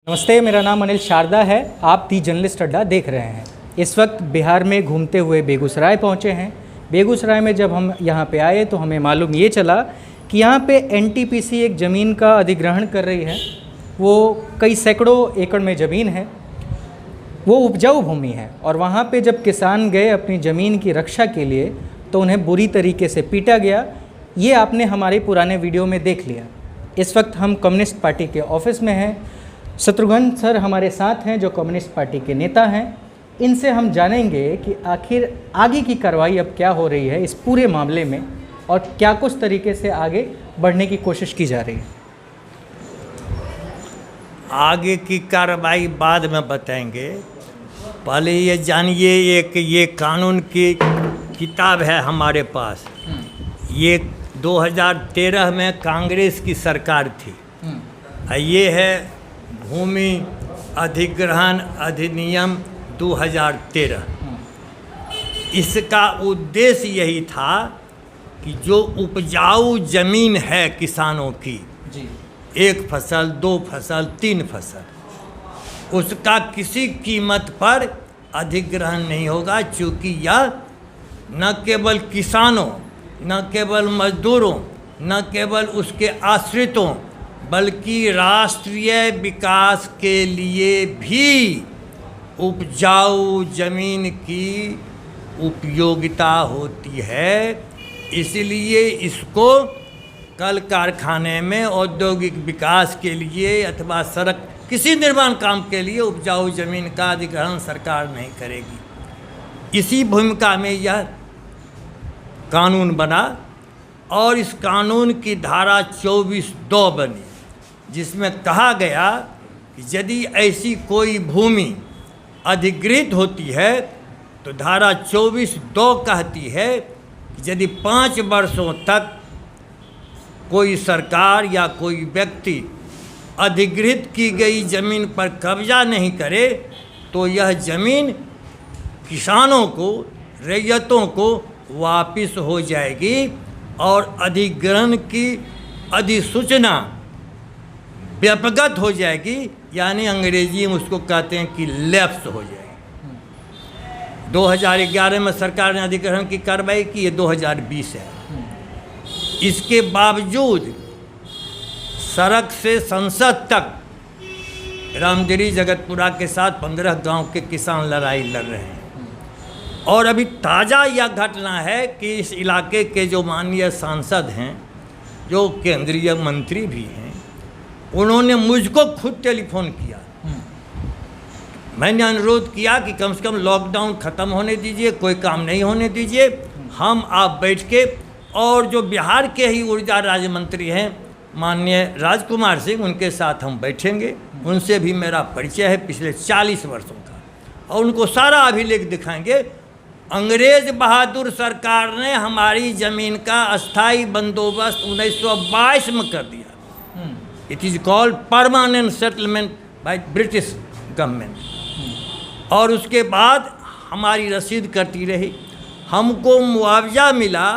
नमस्ते, मेरा नाम अनिल शारदा है। आप दी जर्नलिस्ट अड्डा देख रहे हैं। इस वक्त बिहार में घूमते हुए बेगूसराय पहुंचे हैं। बेगूसराय में जब हम यहां पे आए तो हमें मालूम ये चला कि यहां पे एनटीपीसी एक ज़मीन का अधिग्रहण कर रही है। वो कई सैकड़ों एकड़ में ज़मीन है, वो उपजाऊ भूमि है। और वहाँ पे जब किसान गए अपनी ज़मीन की रक्षा के लिए तो उन्हें बुरी तरीके से पीटा गया। ये आपने हमारे पुराने वीडियो में देख लिया। इस वक्त हम कम्युनिस्ट पार्टी के ऑफिस में हैं। शत्रुघ्न सर हमारे साथ हैं जो कम्युनिस्ट पार्टी के नेता हैं। इनसे हम जानेंगे कि आखिर आगे की कार्रवाई अब क्या हो रही है इस पूरे मामले में और क्या कुछ तरीके से आगे बढ़ने की कोशिश की जा रही है। आगे की कार्रवाई बाद में बताएंगे। पहले ये जानिए, एक ये कानून की किताब है हमारे पास। ये 2013 में कांग्रेस की सरकार थी। ये है भूमि अधिग्रहण अधिनियम 2013। इसका उद्देश्य यही था कि जो उपजाऊ जमीन है किसानों की जी, 1 फसल 2 फसल 3 फसल, उसका किसी कीमत पर अधिग्रहण नहीं होगा, क्योंकि यह न केवल किसानों, न केवल मजदूरों, न केवल उसके आश्रितों, बल्कि राष्ट्रीय विकास के लिए भी उपजाऊ जमीन की उपयोगिता होती है। इसलिए इसको कल कारखाने में औद्योगिक विकास के लिए अथवा सड़क किसी निर्माण काम के लिए उपजाऊ जमीन का अधिग्रहण सरकार नहीं करेगी। इसी भूमिका में यह कानून बना और इस कानून की धारा 24(2) बनी, जिसमें कहा गया कि यदि ऐसी कोई भूमि अधिगृहित होती है तो धारा 24(2) कहती है कि यदि 5 वर्षों तक कोई सरकार या कोई व्यक्ति अधिगृहित की गई जमीन पर कब्जा नहीं करे तो यह जमीन किसानों को, रैयतों को वापस हो जाएगी और अधिग्रहण की अधिसूचना व्यपगत हो जाएगी, यानी अंग्रेजी में उसको कहते हैं कि लैप्स हो जाएगी। 2011 में सरकार ने अधिग्रहण की कार्रवाई की, ये 2020 है। इसके बावजूद सड़क से संसद तक रामगिरी जगतपुरा के साथ 15 गांव के किसान लड़ाई लड़ रहे हैं। और अभी ताज़ा यह घटना है कि इस इलाके के जो माननीय सांसद हैं, जो केंद्रीय मंत्री भी हैं, उन्होंने मुझको खुद टेलीफोन किया। मैंने अनुरोध किया कि कम से कम लॉकडाउन ख़त्म होने दीजिए, कोई काम नहीं होने दीजिए, हम आप बैठ के, और जो बिहार के ही ऊर्जा राज्य मंत्री हैं माननीय राजकुमार सिंह, उनके साथ हम बैठेंगे। उनसे भी मेरा परिचय है पिछले 40 वर्षों का, और उनको सारा अभिलेख दिखाएंगे। अंग्रेज बहादुर सरकार ने हमारी ज़मीन का अस्थाई बंदोबस्त 1922 में कर दिया। It is called permanent settlement by British government. और उसके बाद हमारी रसीद करती रही। हमको मुआवजा मिला,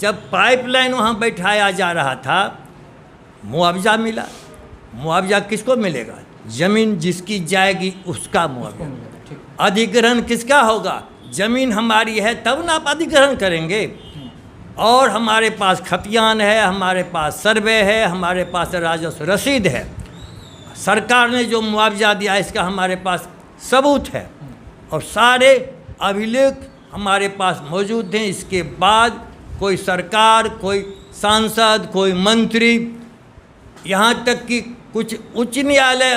जब पाइपलाइन वहाँ बैठाया जा रहा था मुआवजा मिला। मुआवजा किसको मिलेगा? ज़मीन जिसकी जाएगी उसका मुआवजा। अधिग्रहण किसका होगा? ज़मीन हमारी है तब ना आप अधिग्रहण करेंगे। और हमारे पास खतियान है, हमारे पास सर्वे है, हमारे पास राजस्व रसीद है। सरकार ने जो मुआवजा दिया इसका हमारे पास सबूत है, और सारे अभिलेख हमारे पास मौजूद हैं। इसके बाद कोई सरकार, कोई सांसद, कोई मंत्री, यहाँ तक कि कुछ उच्च न्यायालय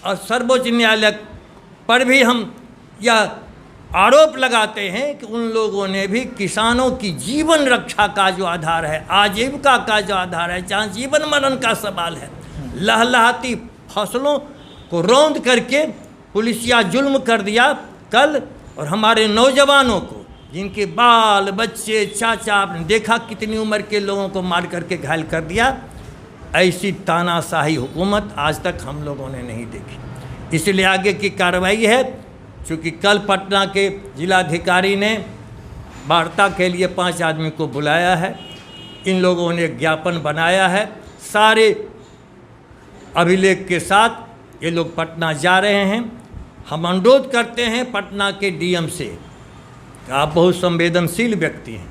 और सर्वोच्च न्यायालय पर भी हम यह आरोप लगाते हैं कि उन लोगों ने भी किसानों की जीवन रक्षा का जो आधार है, आजीविका का जो आधार है, जहाँ जीवन मरण का सवाल है, लहलहाती फसलों को रौंद करके पुलिसिया जुल्म कर दिया कल। और हमारे नौजवानों को, जिनके बाल बच्चे चाचा, आपने देखा कितनी उम्र के लोगों को मार करके घायल कर दिया। ऐसी तानाशाही हुकूमत आज तक हम लोगों ने नहीं देखी। इसलिए आगे की कार्रवाई है। चूँकि कल पटना के जिलाधिकारी ने वार्ता के लिए 5 आदमी को बुलाया है। इन लोगों ने ज्ञापन बनाया है, सारे अभिलेख के साथ ये लोग पटना जा रहे हैं। हम अनुरोध करते हैं पटना के डीएम से, आप बहुत संवेदनशील व्यक्ति हैं,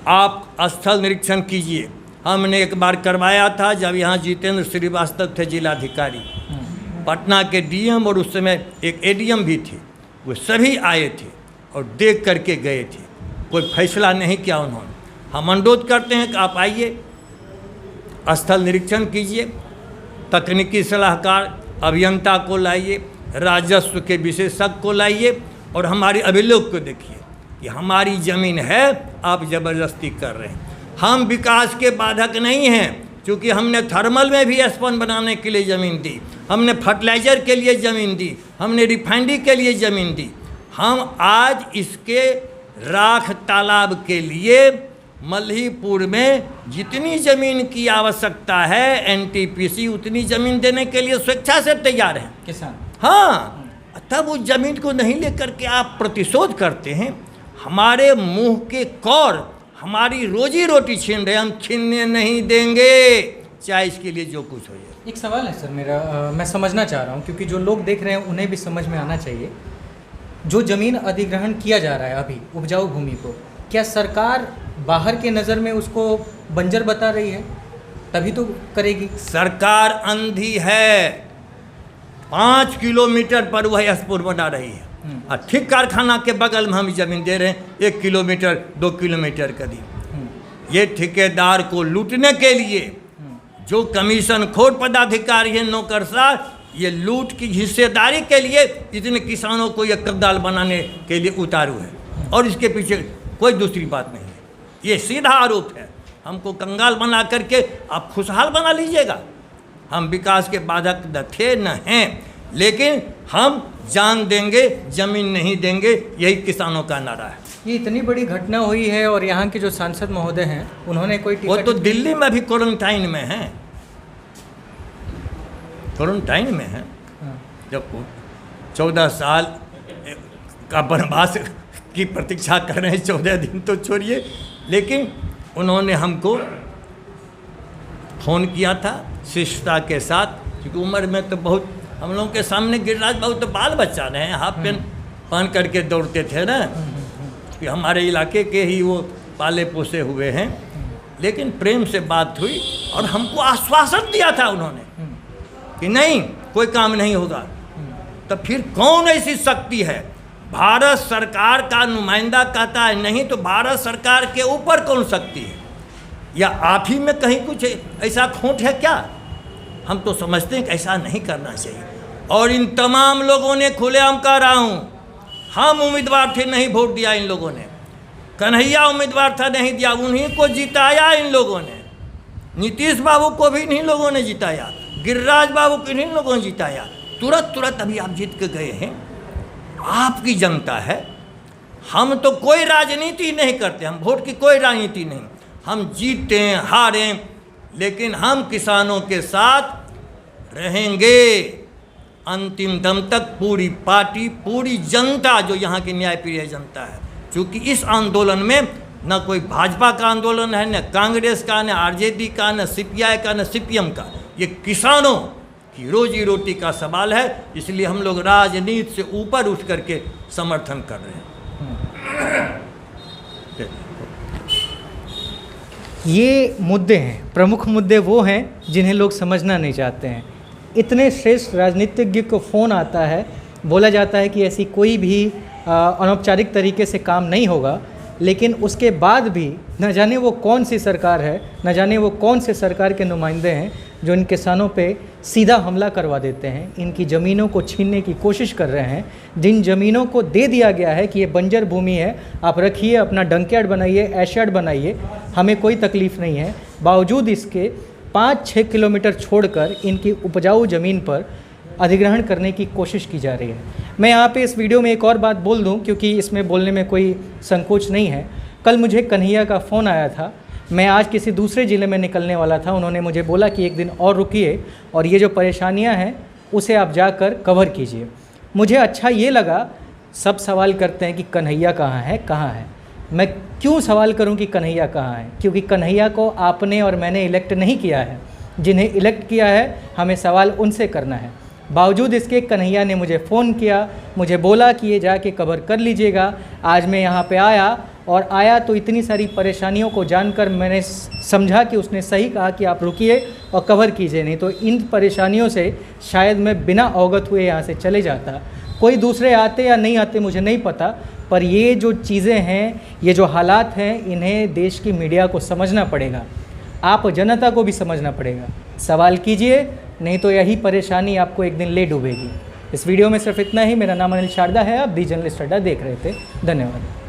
आप स्थल निरीक्षण कीजिए। हमने एक बार करवाया था जब यहाँ जितेंद्र श्रीवास्तव थे जिलाधिकारी, पटना के डीएम और उस समय एक एडीएम भी थे, वो सभी आए थे और देख करके गए थे, कोई फैसला नहीं किया उन्होंने। हम अनुरोध करते हैं कि आप आइए, स्थल निरीक्षण कीजिए, तकनीकी सलाहकार अभियंता को लाइए, राजस्व के विशेषज्ञ को लाइए और हमारे अभिलेख को देखिए कि हमारी ज़मीन है, आप ज़बरदस्ती कर रहे हैं। हम विकास के बाधक नहीं हैं, क्योंकि हमने थर्मल में भी स्पन बनाने के लिए ज़मीन दी, हमने फर्टिलाइज़र के लिए ज़मीन दी, हमने रिफाइनरी के लिए ज़मीन दी। हम आज इसके राख तालाब के लिए मल्हीपुर में जितनी ज़मीन की आवश्यकता है एनटीपीसी उतनी ज़मीन देने के लिए स्वेच्छा से तैयार हैं किसान। हाँ, तब उस ज़मीन को नहीं लेकर के आप प्रतिशोध करते हैं। हमारे मुंह के कौर हमारी रोजी रोटी छीन रहे, हम छीनने नहीं देंगे, चाहे इसके लिए जो कुछ हो जाए। एक सवाल है सर मेरा, मैं समझना चाह रहा हूँ क्योंकि जो लोग देख रहे हैं उन्हें भी समझ में आना चाहिए। जो ज़मीन अधिग्रहण किया जा रहा है अभी उपजाऊ भूमि को, क्या सरकार बाहर के नज़र में उसको बंजर बता रही है? तभी तो करेगी। सरकार अंधी है, 5 किलोमीटर पर वह स्पोर बना रही है और ठीक कारखाना के बगल में हम जमीन दे रहे हैं 1 किलोमीटर 2 किलोमीटर करीब। ये ठेकेदार को लूटने के लिए जो कमीशन खोर पदाधिकारी है नौकरशाह, ये लूट की हिस्सेदारी के लिए इतने किसानों को ये कंगाल बनाने के लिए उतारू है और इसके पीछे कोई दूसरी बात नहीं है। ये सीधा आरोप है। हमको कंगाल बना करके आप खुशहाल बना लीजिएगा। हम विकास के बाधक न थे न हैं, लेकिन हम जान देंगे, जमीन नहीं देंगे, यही किसानों का नारा है। ये इतनी बड़ी घटना हुई है और यहाँ के जो सांसद महोदय हैं उन्होंने कोई वो तो दिल्ली में भी क्वारंटाइन में हैं, क्वारंटाइन में हैं। जब 14 साल का वनवास की प्रतीक्षा कर रहे हैं, 14 दिन तो छोड़िए, लेकिन उन्होंने हमको फ़ोन किया था शिष्टता के साथ, क्योंकि उम्र में तो बहुत हम लोगों के सामने गिरिराज बाबू तो बाल बच्चा रहे हैं, हाफ पेन पहन करके दौड़ते थे ना, कि हमारे इलाके के ही वो पाले पोसे हुए हैं। लेकिन प्रेम से बात हुई और हमको आश्वासन दिया था उन्होंने कि नहीं कोई काम नहीं होगा। तो फिर कौन ऐसी शक्ति है? भारत सरकार का नुमाइंदा कहता है नहीं, तो भारत सरकार के ऊपर कौन शक्ति है? या आप ही में कहीं कुछ ऐसा खोट है क्या? हम तो समझते हैं कि ऐसा नहीं करना चाहिए। और इन तमाम लोगों ने खुलेआम कह रहा हूँ, हम उम्मीदवार थे, नहीं वोट दिया इन लोगों ने। कन्हैया उम्मीदवार था, नहीं दिया, उन्हीं को जिताया इन लोगों ने। नीतीश बाबू को भी इन्हीं लोगों ने जिताया, गिरिराज बाबू को इन्हीं लोगों ने जिताया। तुरंत अभी आप जीत के गए हैं। आपकी जनता है। हम तो कोई राजनीति नहीं करते, हम वोट की कोई राजनीति नहीं। हम जीतें हारें, लेकिन हम किसानों के साथ रहेंगे अंतिम दम तक। पूरी पार्टी, पूरी जनता जो यहाँ की न्यायप्रिय जनता है, क्योंकि इस आंदोलन में न कोई भाजपा का आंदोलन है, न कांग्रेस का, न आरजेडी का, न सीपीआई का, न सीपीएम का। ये किसानों की रोजी रोटी का सवाल है, इसलिए हम लोग राजनीति से ऊपर उठ करके समर्थन कर रहे हैं। ये मुद्दे हैं, प्रमुख मुद्दे वो हैं जिन्हें लोग समझना नहीं चाहते हैं। इतने श्रेष्ठ राजनीतिज्ञ को फ़ोन आता है, बोला जाता है कि ऐसी कोई भी अनौपचारिक तरीके से काम नहीं होगा, लेकिन उसके बाद भी न जाने वो कौन सी सरकार है, न जाने वो कौन से सरकार के नुमाइंदे हैं जो इन किसानों पे सीधा हमला करवा देते हैं, इनकी ज़मीनों को छीनने की कोशिश कर रहे हैं। जिन ज़मीनों को दे दिया गया है कि ये बंजर भूमि है, आप रखिए, अपना डंकयार्ड बनाइए, एशयार्ड बनाइए, हमें कोई तकलीफ़ नहीं है, बावजूद इसके 5-6 किलोमीटर छोड़कर इनकी उपजाऊ ज़मीन पर अधिग्रहण करने की कोशिश की जा रही है। मैं यहाँ पे इस वीडियो में एक और बात बोल दूँ, क्योंकि इसमें बोलने में कोई संकोच नहीं है। कल मुझे कन्हैया का फ़ोन आया था, मैं आज किसी दूसरे ज़िले में निकलने वाला था। उन्होंने मुझे बोला कि एक दिन और रुकिए और ये जो परेशानियाँ हैं उसे आप जाकर कवर कीजिए। मुझे अच्छा ये लगा, सब सवाल करते हैं कि कन्हैया कहाँ है, कहाँ है। मैं क्यों सवाल करूं कि कन्हैया कहाँ है? क्योंकि कन्हैया को आपने और मैंने इलेक्ट नहीं किया है। जिन्हें इलेक्ट किया है हमें सवाल उनसे करना है। बावजूद इसके कन्हैया ने मुझे फ़ोन किया, मुझे बोला कि ये जाके कवर कर लीजिएगा। आज मैं यहाँ पे आया तो इतनी सारी परेशानियों को जानकर मैंने समझा कि उसने सही कहा कि आप रुकिए और कवर कीजिए, नहीं तो इन परेशानियों से शायद मैं बिना अवगत हुए यहाँ से चले जाता। कोई दूसरे आते या नहीं आते मुझे नहीं पता, पर ये जो चीज़ें हैं, ये जो हालात हैं, इन्हें देश की मीडिया को समझना पड़ेगा, आप जनता को भी समझना पड़ेगा। सवाल कीजिए, नहीं तो यही परेशानी आपको एक दिन ले डूबेगी। इस वीडियो में सिर्फ इतना ही। मेरा नाम अनिल शारदा है, आप दी जर्नलिस्ट अड्डा देख रहे थे। धन्यवाद।